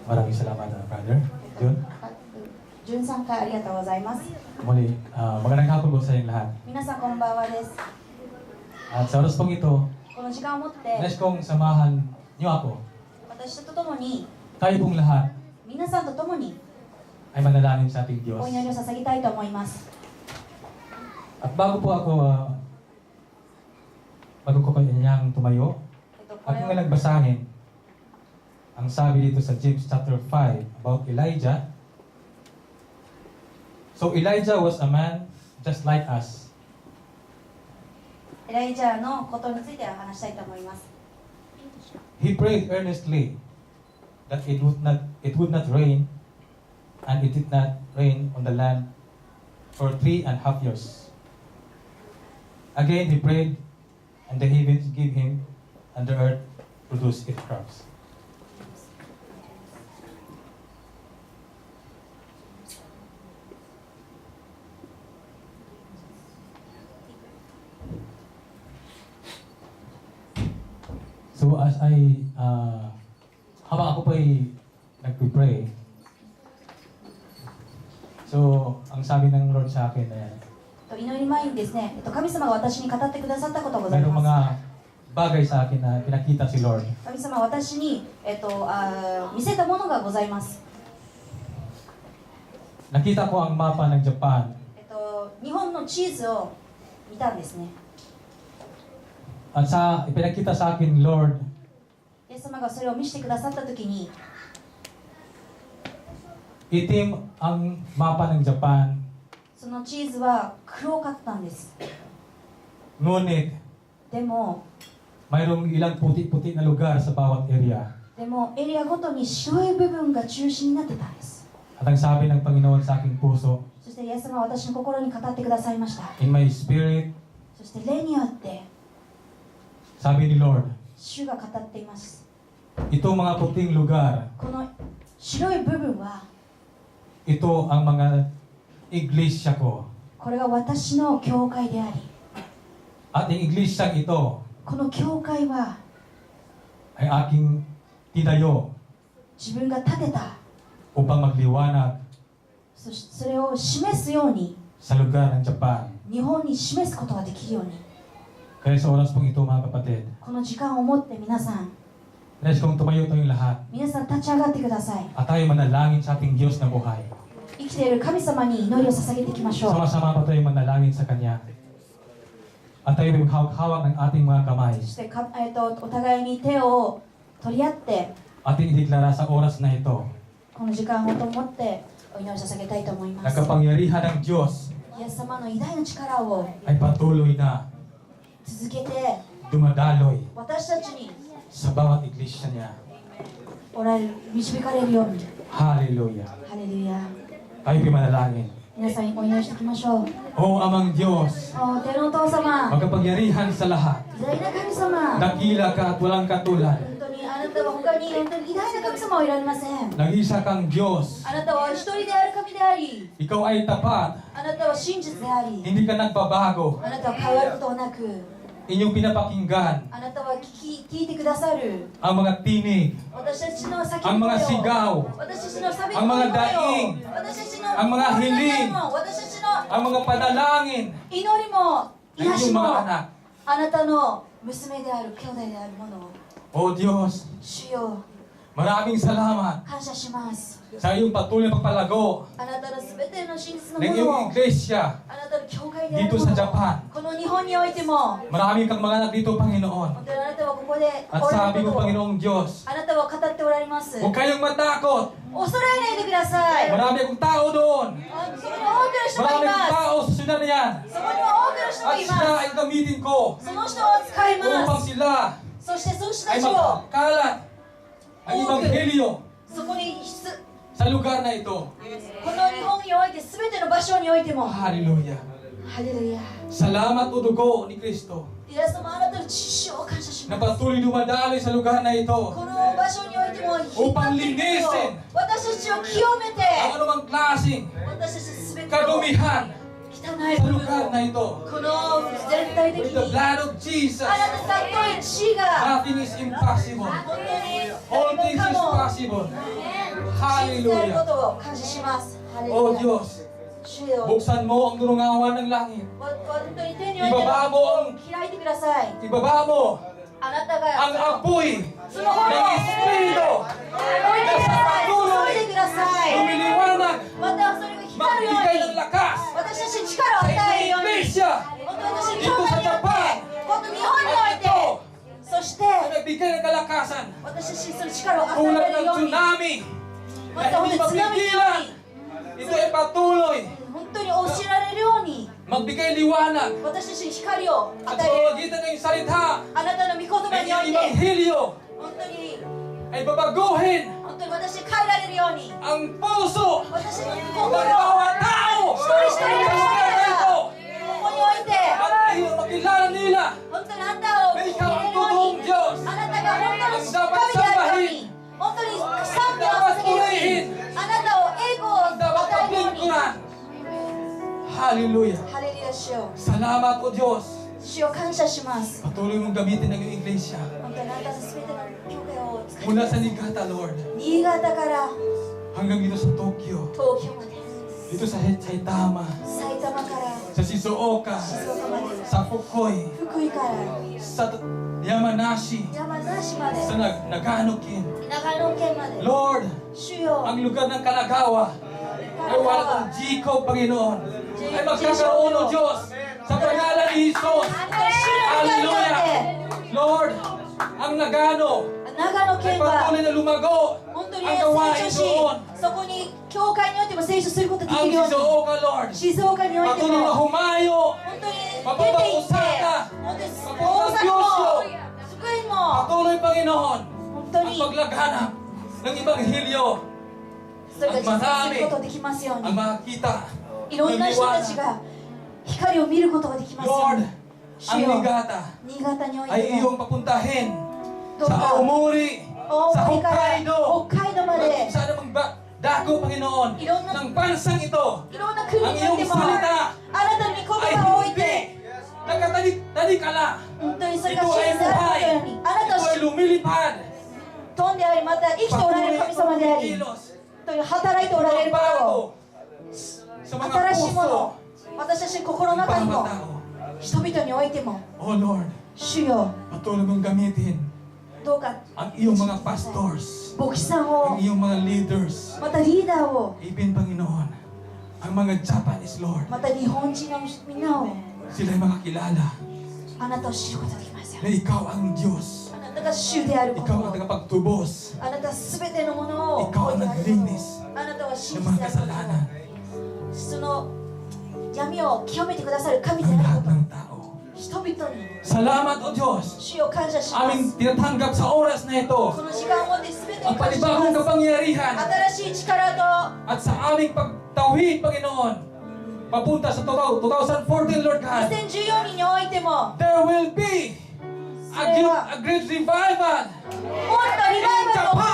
Maraming salamat, brother. Jun. じゅんさん会ありがとうございます。 Muli, magandang hapon po sa inyong lahat. 皆さんこんばんはです。 At sa oras pong ito, この時間をもって nais kong samahan niyo ako, 私と共に tayo pong lahat, 皆さんと共に ay manalangin sa ating Diyos. お祈りを捧げたいと思います。 At bago ko kanyang tumayo, これ aking を nagbasahin ang sabi dito sa James chapter 5 about Elijah. So Elijah was a man just like us. エライジャーのことについて話したいと思います。 He prayed earnestly that it would not rain, and it did not rain on the land for 3.5 years. Again he prayed, and the heavens gave him, and the earth produced its crops. So as habang ako po ay nagpipray, so ang sabi ng Lord sa akin na 祈り前にですね、神様が私に語ってくださったことがござい mayroong ま mga bagay sa akin na pinakita si Lord. す。神様は私に、見せたものがございます。 Nakita ko ang mapa ng Japan 日本の地図を見たんですね。 at ipinakita sa akin, Lord, イエス様がそれを見せてくださったときに、 itim ang mapa ng Japan, その地図は黒かったんです。 ngunit でも mayroong ilang puti-puti na lugar sa bawat area. エリアごとに白い部分が中心になってたんです。 At ang sabi ng Panginoon sa aking puso, そしてイエス様は私の心に語ってくださいました。 in my spirit, そして霊によってsabi ni Lord, 主が語っています。 itong mga puting lugar, この白い部分は ito ang mga iglesia ko. これが私の教会であり、 At ang iglesia ito この教会は ay aking tinayo 自分が建てた、 upang magliwanag そしてそれを示すように sa lugar ng Japan. 日本に示すことができるように、 Kaya sa oras pong ito, mga kapatid, この時間を持って皆さん nais kong tumayo tayong lahat 皆さん立ち上がってください。 at tayo manalangin sa ating Diyos na buhay. 生きている神様に祈りを捧げていきましょう。 Sama-sama pa tayo manalangin sa Kanya. At tayo maghawak ng ating mga kamay. そしてお互いに手を取り合って Ating ideklara sa oras na ito. この時間をと思ってお祈りを捧げたいと思います。 Nagkapangyarihan ng Diyos イエス様の偉大な力を ay patuloy na 続けて dumadaloy 私たちに sa bawat iglesia niya. 導かれるように。 Hallelujah. ハレルヤ。 Tayo manalangin. 皆さんにお祈りしていきましょう。 O amang Diyos, お天のお父様、 magkapangyarihan sa lahat. 偉大な神様、 Dakila ka at walang katulad. 本当にあなたは他に本当に偉大な神様はいられません。 Nag-isa kang Diyos. あなたは一人である神であり、 Ikaw ay tapat. あなたは真実であり、 Hindi ka nagbabago. あなたは変わることはなく、 Inyong pinapakinggan あなたは聞いてくださる。 ang mga tinig, 私たちの叫 ang び mga 声を、 sigaw, 私たちの叫び声 ang mga を、 daing, 私たちの ang mga hiling, 私たちの ang mga panalangin 祈りも ng 癒し iyong も mga anak. あなたの娘である兄弟であるものを O Diyos, 主よ maraming salamat 感謝します。 sa iyong patuloy na pagpalago あなたのすべての真実の ng もの iyong を、 iglesia あなたの教会である dito も sa のを、 Japan. この日本においても、 Marami kang mga anak dito, Panginoon. 本当にあなたはここで At おら sabi れる mo, ことを、 Panginoong Diyos, あなたは語っておられます。 huwag kayong matakot. 恐れないでください。 Marami akong tao doon. そこには多くの人が Marami い akong ま tao sa syudad na yan. す。そこには多くの人が At い sila ま ay gamitin ko す。その人を使い upang ます。 sila そしてその人た ay ちを magkalat ang Ebanghelyo そこにsa lugar na ito. この日本において全ての場所においても、ハ Hallelujah. レルヤ。 Salamat o dugo ni Kristo イエス様、あなたの血を感謝し na ます。 patuloy dumadaloy sa lugar na ito. この場所においても、upang linisin 私たちを清めて、 ang anumang klaseng 私たち全てを kadumihan 汚い sa 部 lugar 分 na を、 ito. この全体的 With the に、 blood of Jesus, あなた尊い血が、 nothing is impossible. 本当に All things 何 is もかも、 possible. 信じていることを感謝します。ハレル O ヤ。 Diyos, 主よ、 buksan mo ang durungawan ng langit. 本当に天において Ibaba mo ang 開いてください。 ibaba mo あなた ang が apoy その炎を ng Espiritu 置いてください。注いでください。 lumiliwanag またそれが光るよ magbigay う ng に lakas 私たちに力を sa 与えるように iglesia 本当に私に教会によって本当に日本においてそして na nagbigay ng kalakasan 私たちにその力を与え tulad られる ng ように tsunami ま na た本 hindi 当に津波のよ mapigilan. うに Ito ay patuloy 本当に教えられるように magbigay liwanag 私たちに光を at 与 sa える pamamagitan ng iyong salita あなたの御言葉 ng にお iyong いて ebanghelyo 本当に ay babaguhin 本当に私に変えられるように ang puso 私の ng 心を bawat tao 一人一人の sa 心 lugar na ito ここにおいて at iyong makilala nila 本当にあなたを na 見 ikaw れ ang るよう totoong に Diyos あなたが本当の神であるように本当に賛美を捧げるようにあなたを栄光を dapat 与えるように paglingkuran. Hallelujah. ハレルヤ主よ Salamat o Diyos. 主を感謝します Patuloy mong gamitin ang iyong iglesia. 本当にあなたの全ての教会を使い Mula sa Niigata, Lord, 新潟から hanggang dito sa Tokyo, 東京まで dito sa Saitama, 埼玉から sa Shizuoka, 静岡まで sa Fukui, 福井から sa Yamanashi, 山梨まで sa Naganokin. 長野県まで Lord, 主よ ang lugar ng Kanagawa ay wala kang Jacob, Panginoon. Ay magkakaroon o Diyos sa pangalan ni Jesus. あなたの主の御神によって Lord, ang Nagano 長野 ay 県は patuloy na lumago 本当に ang 成 gawain 長し doon. そこに教会によっても成長することがで Ang きるように Shizuoka, Lord, 静岡において patuloy na も humayo 本当に出て行って Mapapag-usaka. 本当に大 Mapapag-Diyos 阪も yun. 福井も Patuloy, Panginoon, 本当 ang に paglaganap ng Ebanghelyo それが実現することができますよう ang に makita いろん ng な人たち liwanag. が光を見ることができますよう Lord, に ang 主よ Niigata 新潟におい ay ても iyong papuntahin どう sa か Aomori, 大 sa 森から Hokkaido, 北海道まで sana magdako, Panginoon, Iron na- ng bansang ito いろんな国に ang おい iyong ても salita あなたの御 ay 言葉を置い hindi て nagkatalikala. 本当にそれ Ito が真 ay 実であることよう buhay. にあなた Ito を ay lumilipad. 飛んでありまた生きておられる神様であり Kilos. 本当に働いておられることを Bago sa mga 新しいも puso の私たちの心の ng 中に bawat も tao. 人々においても Oh Lord, 主よ patuloy mong gamitin どうか ang iyong mga pastors, 牧師さん ang を iyong mga leaders, またリーダーを even Panginoon, ang mga Japanese Lord, また日本人のみんなを sila'y makakilala あなたを知ることができますよ na ikaw ang Diyos, あなたが主であるこ ikaw ang と tagapagtubos あなたすべてのものを ikaw ang 置いてある naglinis あなたは真 ng 実 mga であるこ kasalanan とその闇を清めてくださる神で ng あ lahat ること ng tao. 人々に Salamat o Diyos, 主を感謝します aming tinatanggap sa oras na ito この時間をもってすべてを ang 感謝し panibagong ます kapangyarihan 新しい力と at sa aming pagtawid, Panginoon, papunta sa 2014, Lord God, 2014年においても there will be a great revival もっとリバイバルを起こ